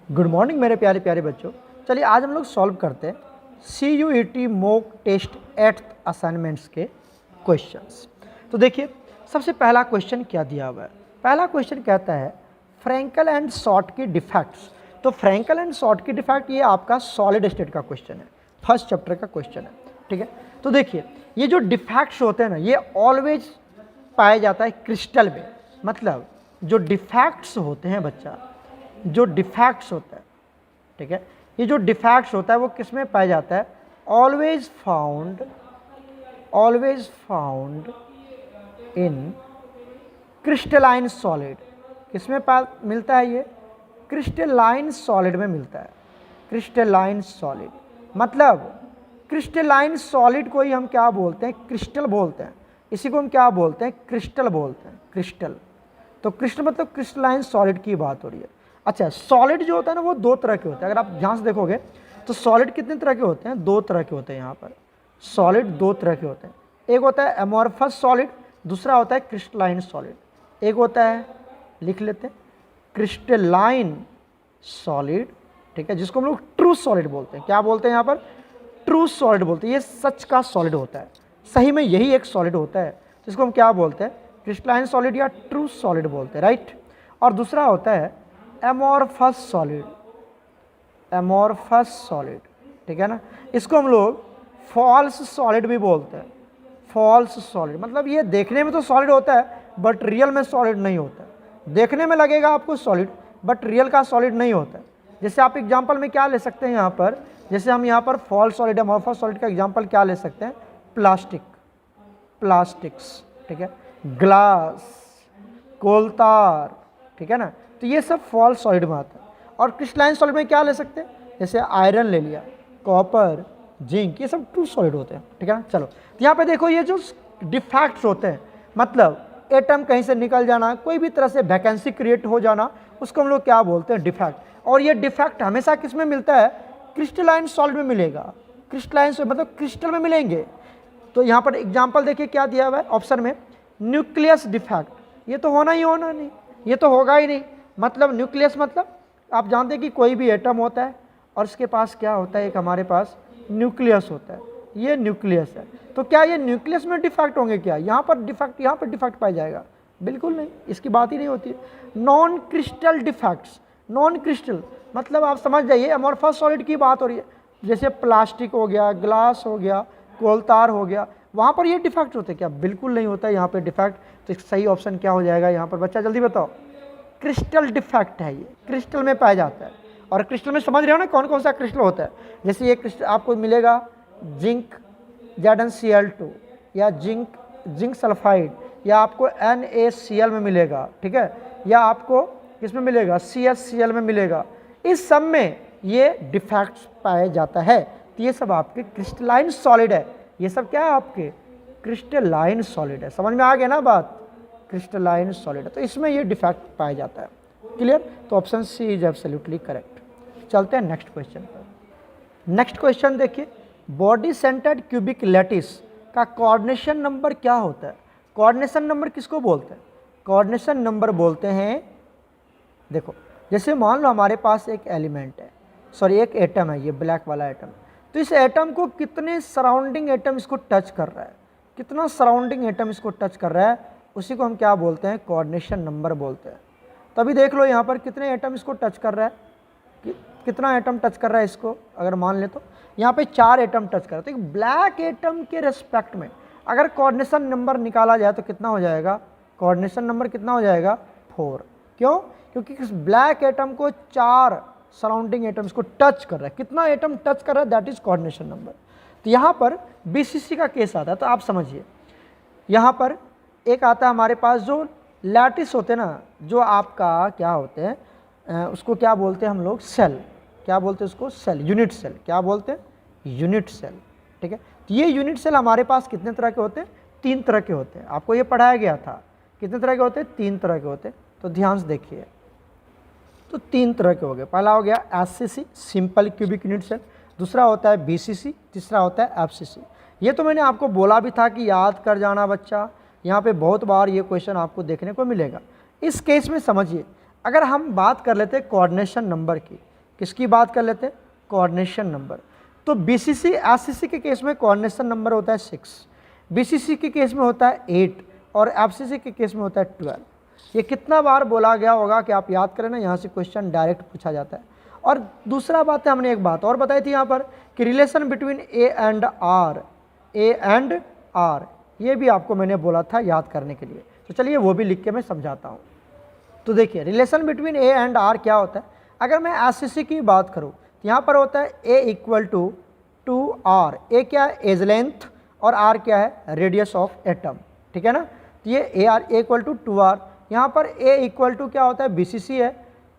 Good morning मेरे प्यारे प्यारे बच्चों। चलिए आज हम लोग सॉल्व करते हैं CUET mock test 8th assignments के क्वेश्चंस। तो देखिए सबसे पहला क्वेश्चन क्या दिया हुआ है। पहला क्वेश्चन कहता है फ्रैंकल एंड शॉर्ट की डिफेक्ट्स। तो फ्रैंकल एंड शॉर्ट की डिफेक्ट ये आपका सॉलिड स्टेट का क्वेश्चन है, फर्स्ट चैप्टर का क्वेश्चन है, ठीक है। तो देखिए ये जो डिफेक्ट्स होते हैं ना, ये ऑलवेज पाया जाता है क्रिस्टल में। मतलब जो डिफेक्ट्स होते हैं बच्चा, जो डिफेक्ट्स होता है, ठीक है, ये जो डिफेक्ट्स होता है वो किस में पाया जाता है? Always found in crystalline solid. किस में मिलता है? ये क्रिस्टलाइन सॉलिड में मिलता है। क्रिस्टलाइन सॉलिड मतलब क्रिस्टलाइन सॉलिड को ही हम क्या बोलते हैं? क्रिस्टल बोलते हैं। इसी को हम क्या बोलते हैं? क्रिस्टल बोलते हैं, क्रिस्टल। तो क्रिस्टल मतलब क्रिस्टलाइन सॉलिड की बात हो रही है। अच्छा, सॉलिड जो होता है ना वो दो तरह के होते हैं। अगर आप ध्यान से देखोगे तो सॉलिड कितने तरह के होते हैं? दो तरह के होते हैं। यहाँ पर सॉलिड दो तरह के होते हैं। एक होता है एमॉर्फस सॉलिड, दूसरा होता है क्रिस्टलाइन सॉलिड। एक होता है, लिख लेते हैं, क्रिस्टलाइन सॉलिड, ठीक है, जिसको हम लोग ट्रू सॉलिड बोलते हैं। क्या बोलते हैं यहाँ पर? ट्रू सॉलिड बोलते हैं। ये सच का सॉलिड होता है, सही में यही एक सॉलिड होता है, जिसको हम क्या बोलते हैं? क्रिस्टलाइन सॉलिड या ट्रू सॉलिड बोलते हैं, राइट। और दूसरा होता है एमॉर्फस सॉलिड, एमॉर्फस सॉलिड, ठीक है ना। इसको हम लोग फॉल्स सॉलिड भी बोलते हैं। फॉल्स सॉलिड मतलब ये देखने में तो सॉलिड होता है बट रियल में सॉलिड नहीं होता है। देखने में लगेगा आपको सॉलिड बट रियल का सॉलिड नहीं होता है। जैसे आप एग्जांपल में क्या ले सकते हैं यहाँ पर? जैसे हम यहाँ पर फॉल्स सॉलिड, एमॉर्फस सॉलिड का एग्जांपल क्या ले सकते हैं? प्लास्टिक, प्लास्टिक्स, ठीक है, ग्लास, कोलतार, ठीक है ना। तो ये सब फॉल्स सॉलिड में आता है। और क्रिस्टलाइन सॉलिड में क्या ले सकते हैं? जैसे आयरन ले लिया, कॉपर, जिंक, ये सब ट्रू सॉलिड होते हैं, ठीक है ना। चलो तो यहाँ पे देखो ये जो डिफेक्ट्स होते हैं, मतलब एटम कहीं से निकल जाना, कोई भी तरह से वैकेंसी क्रिएट हो जाना, उसको हम लोग क्या बोलते हैं? डिफेक्ट। और ये डिफेक्ट हमेशा किस में मिलता है? क्रिस्टलाइन सॉलिड में मिलेगा। क्रिस्टलाइन सॉलिड मतलब क्रिस्टल में मिलेंगे। तो यहाँ पर एग्जाम्पल देखिए क्या दिया हुआ है ऑप्शन में, न्यूक्लियस डिफेक्ट। ये तो होना ही होना नहीं, ये तो होगा ही नहीं। मतलब न्यूक्लियस मतलब आप जानते हैं कि कोई भी एटम होता है और इसके पास क्या होता है? एक हमारे पास न्यूक्लियस होता है, ये न्यूक्लियस है। तो क्या ये न्यूक्लियस में डिफेक्ट होंगे? क्या यहाँ पर डिफेक्ट, यहाँ पर डिफेक्ट पाया जाएगा? बिल्कुल नहीं, इसकी बात ही नहीं होती है। Non crystal defects, non crystal मतलब आप समझ जाइए एमॉर्फस सॉलिड की बात हो रही है। जैसे प्लास्टिक हो गया, ग्लास हो गया, कोलतार हो गया, वहाँ पर ये डिफेक्ट होते हैं क्या? बिल्कुल नहीं होता है यहाँ पे डिफेक्ट। तो सही ऑप्शन क्या हो जाएगा यहाँ पर बच्चा? जल्दी बताओ। क्रिस्टल डिफेक्ट है, ये क्रिस्टल में पाया जाता है। और क्रिस्टल में समझ रहे हो ना कौन कौन सा क्रिस्टल होता है? जैसे ये क्रिस्टल आपको मिलेगा जिंक ZnCl2 या जिंक सल्फाइड, या आपको NaCl में मिलेगा, ठीक है, या आपको किस में मिलेगा? CsCl में मिलेगा। इस सब में ये डिफेक्ट्स पाया जाता है। तो ये सब आपके क्रिस्टलाइन सॉलिड है। ये सब क्या है? आपके क्रिस्टलाइन सॉलिड है। समझ में आ गया ना बात? क्रिस्टलाइन सॉलिड है, तो इसमें ये डिफेक्ट पाया जाता है। क्लियर? तो option C is absolutely correct. चलते हैं नेक्स्ट क्वेश्चन पर। नेक्स्ट क्वेश्चन देखिए, बॉडी सेंटर्ड क्यूबिक लैटिस का कोऑर्डिनेशन नंबर क्या होता है? कोऑर्डिनेशन नंबर किसको बोलते हैं? कोऑर्डिनेशन नंबर बोलते हैं, देखो जैसे मान लो हमारे पास एक एलिमेंट है, सॉरी एक एटम है, ये ब्लैक वाला एटम। तो इस एटम को कितने सराउंडिंग एटम इसको टच कर रहा है? कितना सराउंडिंग एटम इसको टच कर रहा है, उसी को हम क्या बोलते हैं? कोऑर्डिनेशन नंबर बोलते हैं। तो अभी देख लो यहाँ पर कितने एटम इसको टच कर रहा है, कितना एटम टच कर रहा है इसको। अगर मान ले तो यहाँ पे 4 एटम टच कर रहा है। तो एक ब्लैक एटम के रेस्पेक्ट में अगर कोऑर्डिनेशन नंबर निकाला जाए तो कितना हो जाएगा? कोऑर्डिनेशन नंबर कितना हो जाएगा? 4। क्यों? क्योंकि इस ब्लैक एटम को 4 सराउंडिंग एटम्स को टच कर रहा है। कितना एटम टच कर रहा है, दैट इज कोऑर्डिनेशन नंबर। तो यहाँ पर BCC का केस आता है। तो आप समझिए यहाँ पर एक आता है हमारे पास जो लैटिस होते हैं ना, जो आपका क्या होते हैं, उसको क्या बोलते हैं हम लोग? सेल। क्या बोलते हैं उसको? Cell, unit cell. क्या बोलते हैं? यूनिट सेल, ठीक है। तो ये यूनिट सेल हमारे पास कितने तरह के होते हैं? 3 तरह के होते हैं। आपको ये पढ़ाया गया था। कितने तरह के होते हैं? 3 तरह के होते हैं। तो ध्यान से देखिए, तो 3 तरह के हो गए। पहला हो गया SCC, simple cubic unit cell. दूसरा होता है BCC, तीसरा होता है FCC। ये तो मैंने आपको बोला भी था कि याद कर जाना बच्चा, यहाँ पे बहुत बार ये क्वेश्चन आपको देखने को मिलेगा। इस केस में समझिए, अगर हम बात कर लेते हैं कोऑर्डिनेशन नंबर की, किसकी बात कर लेते हैं, कोऑर्डिनेशन नंबर। तो बीसीसी एफसीसी के केस में कोऑर्डिनेशन नंबर होता है 6, बीसीसी के केस में होता है 8 और एफसीसी के केस में होता है 12। ये कितना बार बोला गया होगा कि आप याद करें ना, यहाँ से क्वेश्चन डायरेक्ट पूछा जाता है। और दूसरा बात है, हमने एक बात और बताई थी यहाँ पर कि relation between A and R, ये भी आपको मैंने बोला था याद करने के लिए। तो चलिए वो भी लिख के मैं समझाता हूँ। तो देखिए relation between A and R क्या होता है। अगर मैं एससीसी की बात करूँ तो यहाँ पर होता है ए इक्वल टू आर। ए क्या है, एज लेंथ, और आर क्या है, रेडियस ऑफ एटम, ठीक है ना। तो ये A R equal to R. यहाँ पर ए इक्वल टू क्या होता है, बीसीसी है,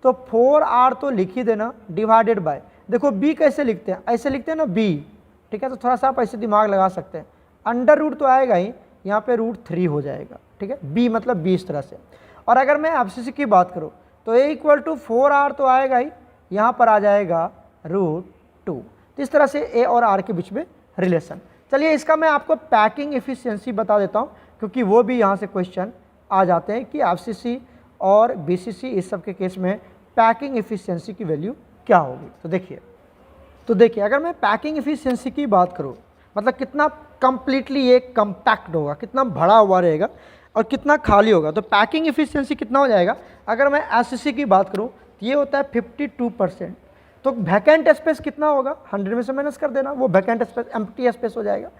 तो 4r तो लिख ही देना, डिवाइडेड बाय, देखो b कैसे लिखते हैं, ऐसे लिखते हैं ना b, ठीक है। तो थोड़ा सा आप ऐसे दिमाग लगा सकते हैं, अंडर रूट तो आएगा ही, यहाँ पे √3 हो जाएगा, ठीक है। b मतलब b इस तरह से। और अगर मैं एफसीसी की बात करूँ तो a इक्वल टू 4r तो आएगा ही, यहाँ पर आ जाएगा √2। तो इस तरह से a और r के बीच में रिलेशन। चलिए इसका मैं आपको पैकिंग एफिशिएंसी बता देता हूँ, क्योंकि वो भी यहाँ से क्वेश्चन आ जाते हैं कि एफसीसी और बीसीसी इस सब के केस में पैकिंग एफिशिएंसी की वैल्यू क्या होगी। तो देखिए अगर मैं पैकिंग एफिशिएंसी की बात करूँ, मतलब कितना कंप्लीटली ये कम्पैक्ट होगा, कितना भरा हुआ रहेगा और कितना खाली होगा, तो पैकिंग एफिशिएंसी कितना हो जाएगा। अगर मैं एससीसी की बात करूँ तो ये होता है 52%। तो वैकेंट स्पेस कितना होगा, 100 में से माइनस कर देना, वो वैकेंट स्पेस एम्प्टी स्पेस हो जाएगा।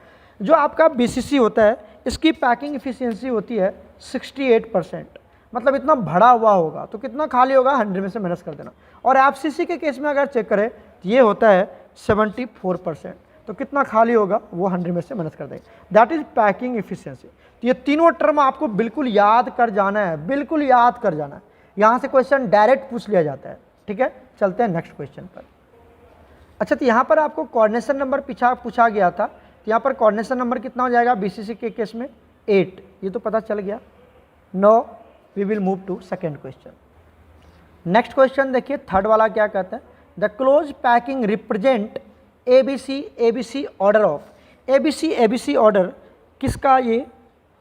जो आपका बीसीसी होता है इसकी पैकिंग एफिशिएंसी होती है 68%, मतलब इतना भरा हुआ होगा। तो कितना खाली होगा, 100 में से माइनस कर देना। और एफसीसी के केस में अगर चेक करें तो ये होता है 74%, तो कितना खाली होगा वो 100 में से माइनस कर देंगे, दैट इज पैकिंग एफिशिएंसी। तो ये तीनों टर्म आपको बिल्कुल याद कर जाना है, बिल्कुल याद कर जाना है। यहाँ से क्वेश्चन डायरेक्ट पूछ लिया जाता है, ठीक है। चलते हैं नेक्स्ट क्वेश्चन पर। अच्छा, तो यहाँ पर आपको कोऑर्डिनेशन नंबर पूछा गया था, तो यहाँ पर कोऑर्डिनेशन नंबर कितना हो जाएगा बीसीसी के केस में 8, ये तो पता चल गया। No we will move to second question. Next question देखिए, थर्ड वाला क्या कहता है, the close packing represent ABC order of. ABC order किसका ये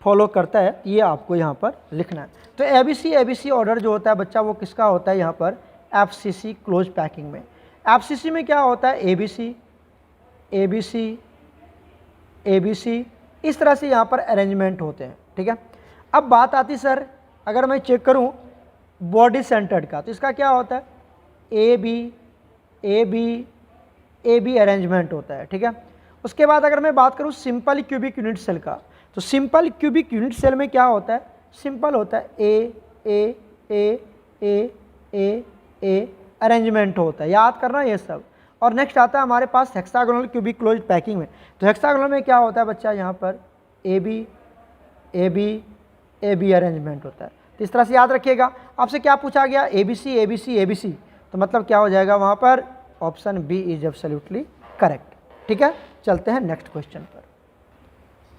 फॉलो करता है, ये आपको यहाँ पर लिखना है। तो एबीसी ऑर्डर जो होता है बच्चा, वो किसका होता है यहाँ पर, एफसीसी क्लोज पैकिंग में। एफसीसी में क्या होता है, एबीसी, इस तरह से यहाँ पर अरेंजमेंट होते हैं, ठीक है। अब बात आती सर, अगर मैं चेक करूं बॉडी सेंटर्ड का, तो इसका क्या होता है, ए बी अरेंजमेंट होता है, ठीक है। उसके बाद अगर मैं बात करूं सिंपल क्यूबिक यूनिट सेल का, तो सिंपल क्यूबिक यूनिट सेल में क्या होता है, सिंपल होता है ए अरेंजमेंट होता है, याद करना ये सब। और नेक्स्ट आता है हमारे पास हेक्सागोनल क्यूबिक क्लोज पैकिंग में। तो हेक्सागोनल में क्या होता है बच्चा, यहाँ पर ए बी अरेंजमेंट होता है। तो इस तरह से याद रखिएगा। आपसे क्या पूछा गया, एबीसी, तो मतलब क्या हो जाएगा वहाँ पर, option B is absolutely correct, ठीक है। चलते हैं नेक्स्ट क्वेश्चन पर।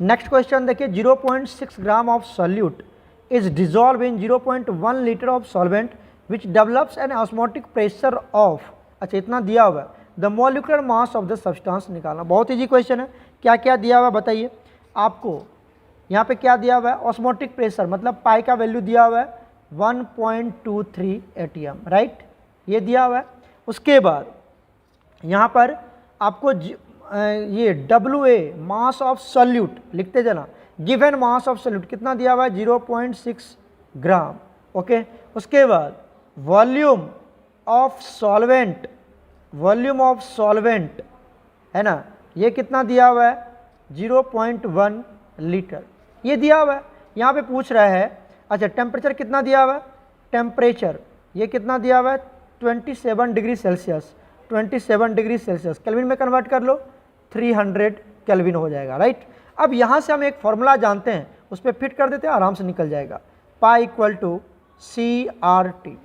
नेक्स्ट क्वेश्चन देखिए, 0.6 gram of solute is dissolve in 0.1 litre of solvent which develops an osmotic pressure of, अच्छा इतना दिया हुआ है, the molecular mass of the substance निकालना। बहुत ईजी क्वेश्चन है। क्या क्या दिया हुआ है बताइए आपको, यहाँ पे क्या दिया हुआ है, ऑस्मोटिक प्रेशर, मतलब पाई का वैल्यू दिया हुआ है 1.23 एटीएम, राइट, ये दिया हुआ है। उसके बाद यहाँ पर आपको ये WA मास ऑफ सॉल्यूट लिखते जाना, गिवन मास ऑफ सॉल्यूट कितना दिया हुआ है 0.6 ग्राम, ओके। उसके बाद वॉल्यूम ऑफ सॉल्वेंट है ना, ये कितना दिया हुआ है 0.1 लीटर, ये दिया हुआ है। यहाँ पे पूछ रहा है, अच्छा टेम्परेचर कितना दिया हुआ है, टेम्परेचर ये कितना दिया हुआ है 27 degree Celsius, 27 degree Celsius kelvin में कन्वर्ट कर लो, 300 केल्विन हो जाएगा, राइट। अब यहाँ से हम एक फॉर्मूला जानते हैं, उस पर फिट कर देते हैं, आराम से निकल जाएगा। Pi equal to CRT।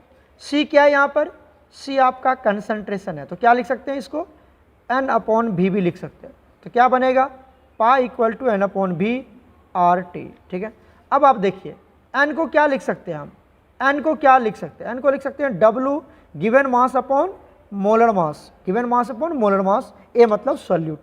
C क्या है यहाँ पर, C आपका कंसंट्रेशन है, तो क्या लिख सकते हैं इसको, N/V भी लिख सकते हैं। तो क्या बनेगा, पाई इक्वल टू N/V/RT, ठीक है। अब आप देखिए N को क्या लिख सकते हैं हम, N को क्या लिख सकते हैं, N को लिख सकते हैं W given mass upon molar mass, given mass upon molar mass, A मतलब सॉल्यूट,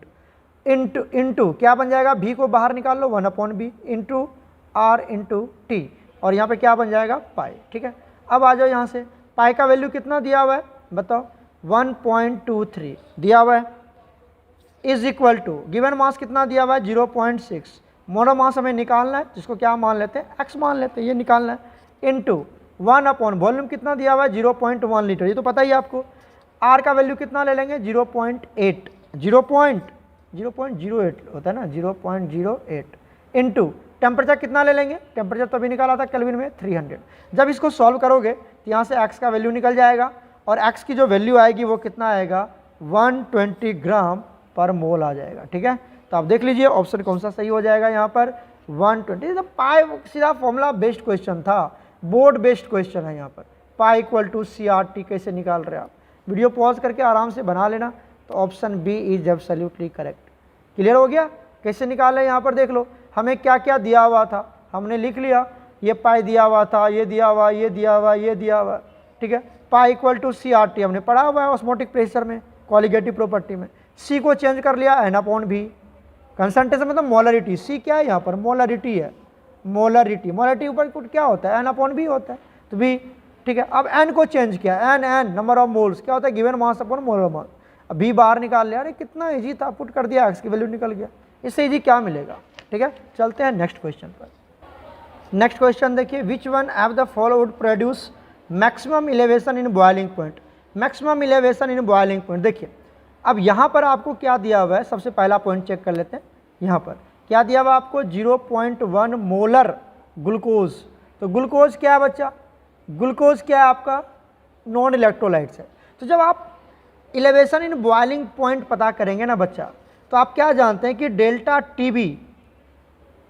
इंटू क्या बन जाएगा, V को बाहर निकाल लो 1/B into R into T, और यहाँ पे क्या बन जाएगा पाई, ठीक है। अब आ जाओ यहाँ से, पाई का वैल्यू कितना दिया हुआ है बताओ, 1.23 दिया हुआ है, is equal to given mass कितना दिया हुआ है 0.6, मोनो मास हमें निकालना है जिसको क्या मान लेते हैं x मान लेते हैं, ये निकालना है, इनटू 1 अपॉन वॉल्यूम कितना दिया हुआ है 0.1 लीटर, ये तो पता ही है आपको। r का वैल्यू कितना ले लेंगे 0.08 होता है ना 0.08 इनटू टेम्परेचर कितना ले लेंगे, टेम्परेचर तभी निकाला था केल्विन में 300। जब इसको सॉल्व करोगे तो यहाँ से x का वैल्यू निकल जाएगा और x की जो वैल्यू आएगी वो कितना आएगा 120 ग्राम पर मोल आ जाएगा। ठीक है, तो आप देख लीजिए ऑप्शन कौन सा सही हो जाएगा यहाँ पर 120। तो पाई सीधा फॉर्मूला बेस्ड क्वेश्चन था, बोर्ड बेस्ड क्वेश्चन है यहाँ पर। पाई इक्वल टू CRT कैसे निकाल रहे हैं आप, वीडियो पॉज करके आराम से बना लेना। तो option B is absolutely correct. Clear हो गया कैसे निकाले, यहाँ पर देख लो हमें क्या क्या दिया हुआ था, हमने लिख लिया, ये पाई दिया हुआ था, ये दिया हुआ, ये दिया हुआ, ये दिया हुआ। ठीक है, पाई इक्वल टू CRT हमने पढ़ा हुआ है ऑस्मोटिक प्रेशर में, कॉलिगेटिव प्रॉपर्टी में। C को चेंज कर लिया N अपॉन V, कंसंट्रेशन मतलब मोलरिटी, C क्या है यहाँ पर मोलरिटी है, मोलरिटी ऊपर क्या होता है N अपॉन V होता है, तो V। ठीक है, अब N को चेंज किया, N नंबर ऑफ मोल्स क्या होता है given mass upon molar mass. अब V बाहर निकाल लिया, अरे कितना ईजी था, पुट कर दिया x की वैल्यू निकल गया, इससे ईजी क्या मिलेगा। ठीक है, चलते हैं नेक्स्ट क्वेश्चन पर। नेक्स्ट क्वेश्चन देखिए, which one of the following produce maximum elevation in boiling point, maximum elevation in boiling point. देखिए अब यहाँ पर आपको क्या दिया हुआ है, सबसे पहला पॉइंट चेक कर लेते हैं। यहाँ पर क्या दिया हुआ आपको 0.1 मोलर ग्लूकोज। तो ग्लूकोज क्या है बच्चा, ग्लूकोज क्या है आपका नॉन इलेक्ट्रोलाइट्स है। तो जब आप इलेवेशन इन बॉइलिंग पॉइंट पता करेंगे ना बच्चा, तो आप क्या जानते हैं कि delta TB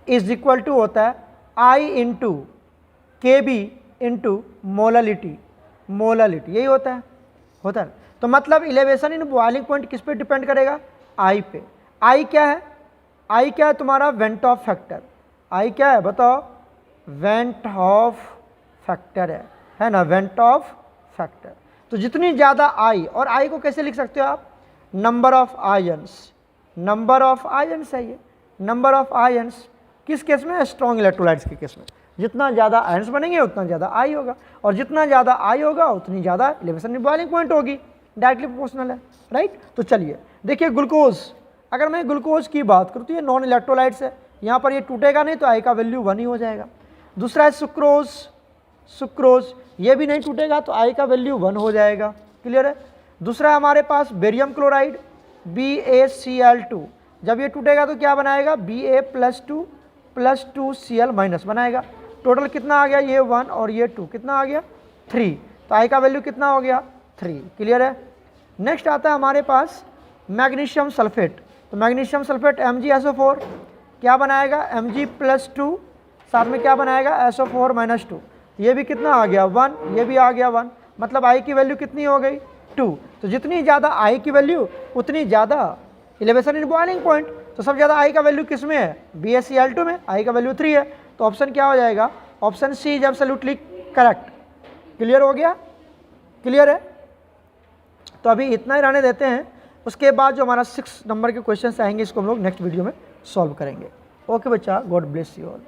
is equal to होता है I into KB into molality, यही होता है तो मतलब इलेवेशन इन बॉइलिंग पॉइंट किस पे डिपेंड करेगा, I पे। I क्या है, I क्या है तुम्हारा वेंट ऑफ फैक्टर, I क्या है बताओ, वेंट ऑफ फैक्टर है ना, वेंट ऑफ फैक्टर। तो जितनी ज़्यादा I, और I को कैसे लिख सकते हो आप, number of ions, number of ions है ये, नंबर ऑफ आयंस किस केस में, स्ट्रॉन्ग इलेक्ट्रोलाइट्स के केस में। जितना ज़्यादा आयंस बनेंगे उतना ज़्यादा I होगा, और जितना ज़्यादा I होगा उतनी ज़्यादा इलेवेशन इन बॉइलिंग पॉइंट होगी, डायरेक्टली प्रोपोर्शनल है, राइट। तो चलिए देखिए ग्लूकोज, अगर मैं ग्लूकोज की बात करूँ तो ये नॉन इलेक्ट्रोलाइट्स है, यहाँ पर ये टूटेगा नहीं तो I का वैल्यू 1 ही हो जाएगा। दूसरा है सुक्रोज, ये भी नहीं टूटेगा तो I का वैल्यू 1 हो जाएगा। क्लियर है। दूसरा है हमारे पास बेरियम क्लोराइड BaCl2, जब ये टूटेगा तो क्या बनाएगा Ba+2 माइनस बनाएगा। टोटल कितना आ गया, ये 1 और ये 2, कितना आ गया 3, तो I का वैल्यू कितना हो गया 3। क्लियर है। नेक्स्ट आता है हमारे पास मैग्नीशियम सल्फेट, तो मैग्नीशियम सल्फेट MgSO4 क्या बनाएगा Mg+2, साथ में क्या बनाएगा SO4-2, ये भी कितना आ गया 1, ये भी आ गया 1, मतलब I की वैल्यू कितनी हो गई 2। तो जितनी ज़्यादा I की वैल्यू उतनी ज़्यादा इलेवेशन इन बॉइलिंग पॉइंट। तो सबसे ज़्यादा I का वैल्यू किस में है, BaCl2 में, I का वैल्यू 3 है, तो ऑप्शन क्या हो जाएगा, option C is absolutely correct. Clear हो गया, क्लियर है। तो अभी इतना ही रहने देते हैं, उसके बाद जो हमारा 6 नंबर के क्वेश्चन आएंगे इसको हम लोग नेक्स्ट वीडियो में सॉल्व करेंगे। ओके बच्चा, गॉड ब्लेस यू ऑल।